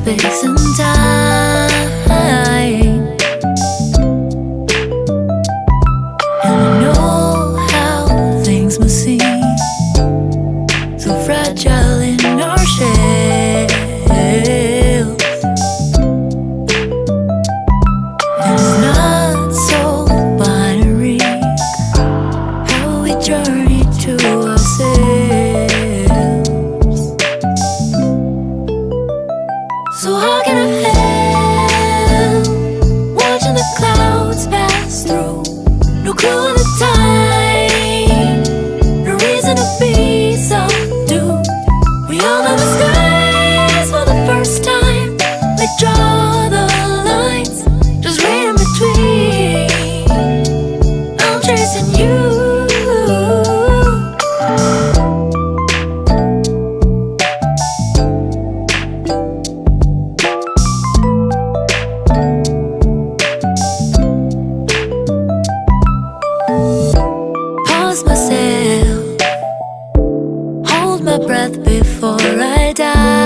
space and time. And I know how things must seem so fragile in our shells. And it's not so binary how we journey to ourselves. So how can I help watching the clouds pass through? No clue of the time, no reason to be subdued. We all know the skies for the first time. They draw the lines, just read in between. I'm chasing you. Pause myself, hold my breath before I die.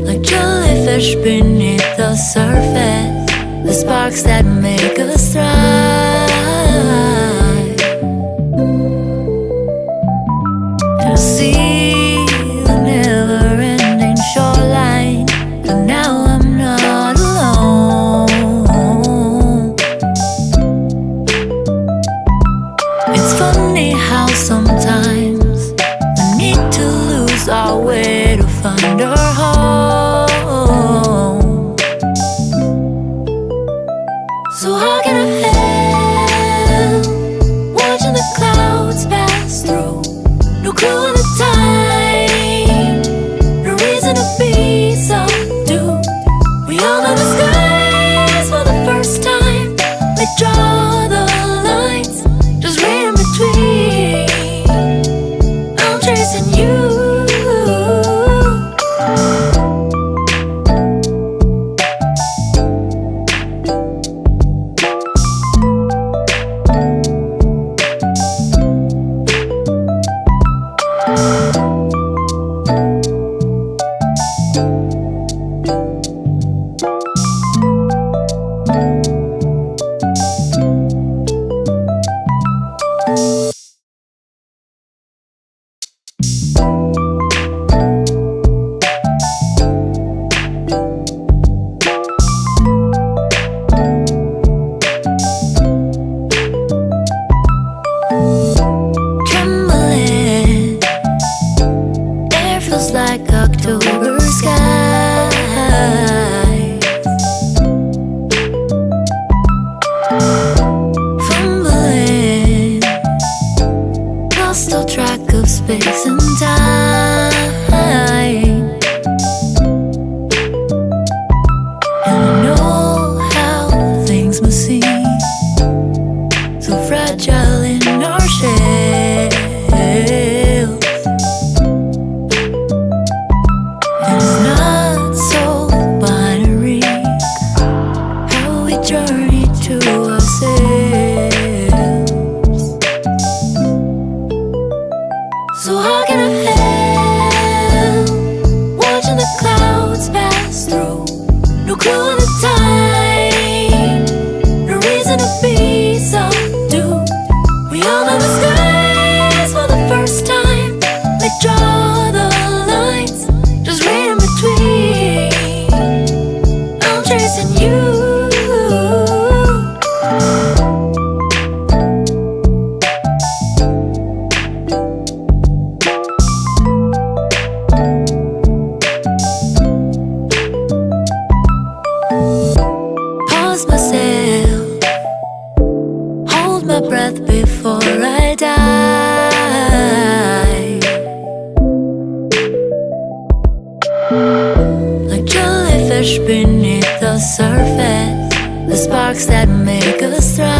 Like jellyfish beneath the surface, the sparks that make us thrive. And I see the never-ending shoreline, but now I'm not alone. It's funny how sometimes we need to lose our way to find our home. So how can I help watching the clouds pass through? No clue of the time, no reason to be subdued. We all know the skies for the first time. They draw the lines, just read in between. I'm chasing you. Trembling, air feels like October skies. Fumbling, lost all track of space and time. And I know how things must seem so fragile in our shells. And it's not so binary how we journey to ourselves. So how can I help watching the clouds pass through? No clue of the time, no reason to be subdued. We all know the skies for the first time. They draw the lines, just read in between. I'm chasing you. Pause myself, hold my breath before I die. Like jellyfish beneath the surface, the sparks that make us thrive.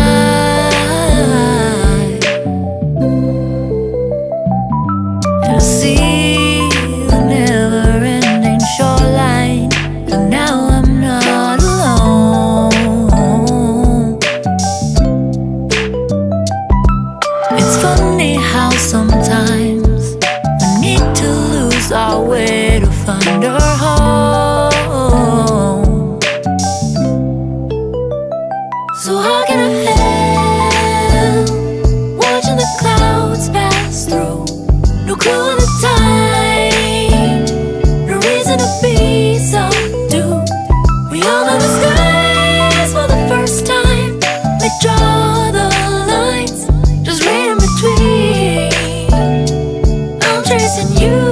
And I see the never-ending shoreline, but now I'm not alone. It's funny how sometimes no clue at the time, no reason to be so doomed. We all know the skies for the first time. They draw the lines, just read in between. I'm chasing you.